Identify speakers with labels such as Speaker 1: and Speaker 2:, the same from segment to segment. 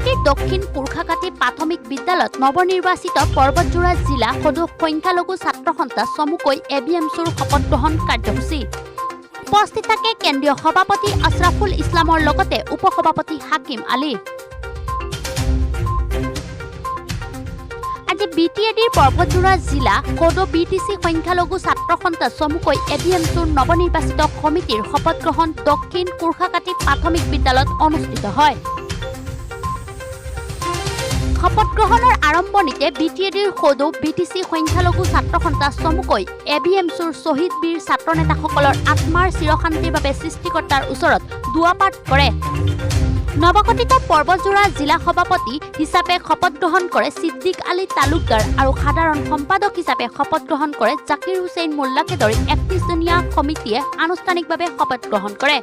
Speaker 1: বিটিএডিৰ দক্ষিণ কুৰ্খাকাটি প্ৰাথমিক বিদ্যালয়ত নৱনিৰ্বাচিত পৰ্বতজোৰা জিলা সদৌ সংখ্যালঘু ছাত্ৰ সন্থা চমুকৈ এবিএমছুৰ শপত গ্ৰহণ কাৰ্যসূচী। উপস্থিত থাকে কেন্দ্ৰীয় সভাপতি আশৰাফুল ইছলামৰ লগতে উপসভাপতি হাকিম আলী। আজি বিটিএডিৰ পৰ্বতজোৰা জিলা সদৌ বিটিচি সংখ্যালঘু ছাত্ৰ সন্থা চমুকৈ এবিএমছুৰ নৱনিৰ্বাচিত সমিতিৰ শপত গ্ৰহণ দক্ষিণ কুৰ্খাকাটি প্ৰাথমিক বিদ্যালয়ত অনুষ্ঠিত হয়। শপত গ্ৰহণৰ আৰম্ভণিতে বিটিএডিৰ সদৌ বিটিচি সংখ্যালঘু ছাত্ৰ সন্থা চমুকৈ এবিএমছুৰ শ্বহীদ বীৰ ছাত্ৰ নেতাসকলৰ আত্মাৰ চিৰশান্তিৰ বাবে সৃষ্টিকৰ্তাৰ ওচৰত দুৱাপাত কৰে। নৱগঠিত পৰ্বতজোৰা জিলা সভাপতি হিচাপে শপত গ্ৰহণ কৰে ছিদ্দিক আলী তালুকদাৰ আৰু সাধাৰণ সম্পাদক হিচাপে শপত গ্ৰহণ কৰে জাকিৰ হুছেইন মোল্লাকে ধৰি ৩১জনীয়া সমিতিয়ে আনুষ্ঠানিকভাৱে শপত গ্ৰহণ কৰে।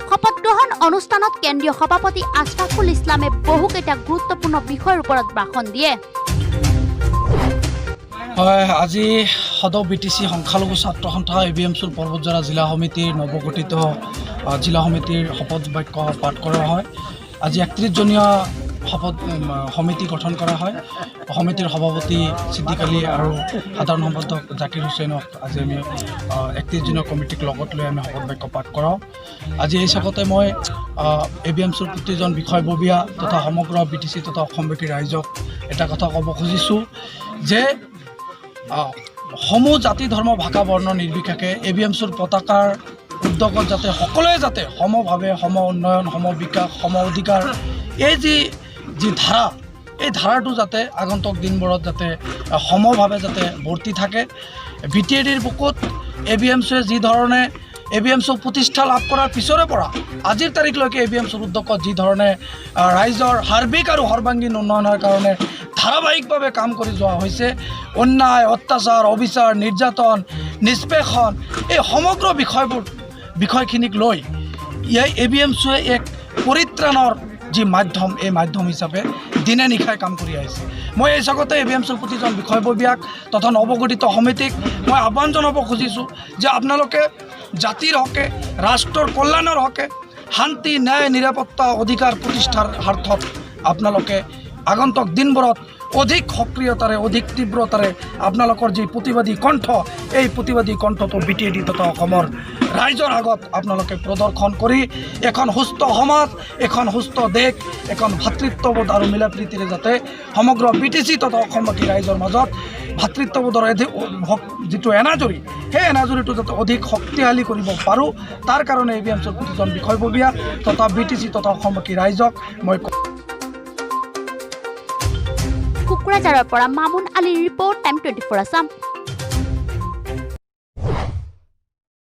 Speaker 1: শপত গ্ৰহণ অনুষ্ঠানত কেন্দ্ৰীয় সভাপতি আশৰাফুল ইছলামে বহুকেইটা গুৰুত্বপূৰ্ণ বিষয়ৰ ওপৰত ভাষণ দিয়ে।
Speaker 2: আজি সদৌ বিটিচি সংখ্যালঘু ছাত্ৰ সন্থা এবিএমছুৰ পৰ্বতজোৰা জিলা সমিতিৰ নৱগঠিত জিলা সমিতিৰ শপত বাক্য পাঠ কৰা হয়। আজি ৩১জনীয়া শপত সমিতি গঠন কৰা হয়। সমিতিৰ সভাপতি ছিদ্দিক আলী আৰু সাধাৰণ সম্পাদক জাকিৰ হুছেইনক আজি আমি ৩১জনীয়া কমিটিক লগত লৈ আমি শপত বাক্য পাঠ কৰাওঁ। আজি এই চাকতে মই এবিএমছুৰ প্ৰতিজন বিষয়ববীয়া তথা সমগ্ৰ বিটিচি তথা অসমবাসী ৰাইজক এটা কথা ক'ব খুজিছোঁ যে সমূহ জাতি ধৰ্ম ভাষা বৰ্ণ নিৰ্বিশেষে এবিএমছুৰ পতাকাৰ উদ্যোগত যাতে সকলোৱে যাতে সমভাৱে সম উন্নয়ন সম বিকাশ সম অধিকাৰ এই যি ধাৰা এই ধাৰাটো যাতে আগন্তুক দিনবোৰত যাতে সমভাৱে যাতে বৰ্তি থাকে। বিটিএডিৰ বুকুত এবিএমছুৱে যি ধৰণে এবিএমছুক প্ৰতিষ্ঠা লাভ কৰাৰ পিছৰে পৰা আজিৰ তাৰিখলৈকে এবিএমছুৰ উদ্যোগত যি ধৰণে ৰাইজৰ সাৰ্বিক আৰু সৰ্বাংগীন উন্নয়নৰ কাৰণে ধাৰাবাহিকভাৱে কাম কৰি যোৱা হৈছে, অন্যায় অত্যাচাৰ অবিচাৰ নিৰ্যাতন নিষ্পেষণ এই সমগ্ৰ বিষয়খিনিক লৈ এবিএমছুৱে এক পৰিত্ৰাণৰ যি মাধ্যম এই মাধ্যম হিচাপে দিনে নিশাই কাম কৰি আহিছে। মই এই চাগতে এবিএমছুৰ প্ৰতিজন বিষয়ববীয়াক তথা নৱগঠিত সমিতিক মই আহ্বান জনাব খুজিছোঁ যে আপোনালোকে জাতিৰ হকে ৰাষ্ট্ৰৰ কল্যাণৰ হকে শান্তি ন্যায় নিৰাপত্তা অধিকাৰ প্ৰতিষ্ঠাৰ স্বাৰ্থত আপোনালোকে আগন্তুক দিনবোৰত অধিক সক্ৰিয়তাৰে অধিক তীব্ৰতাৰে আপোনালোকৰ যি প্ৰতিবাদী কণ্ঠ এই প্ৰতিবাদী কণ্ঠটো বিটিএডি তথা অসমৰ ৰাইজৰ আগত আপোনালোকে প্ৰদৰ্শন কৰি এখন সুস্থ সমাজ এখন সুস্থ দেশ এখন ভাতৃত্ববোধ আৰু মিলাপ্ৰীতিৰে যাতে সমগ্ৰ বিটিচি তথা অসমবাসী ৰাইজৰ মাজত ভাতৃত্ববোধৰ যিটো এনাজৰী সেই এনাজৰীটো যাতে অধিক শক্তিশালী কৰিব পাৰোঁ তাৰ কাৰণে এবিএমছুৰ প্ৰতিজন বিষয়ববীয়া তথা বিটিচি তথা অসমবাসী ৰাইজক মই
Speaker 1: কুকুৰাঝাৰৰ পৰা মামুন আলীৰ ৰিপৰ্ট টাইম 24 আছাম।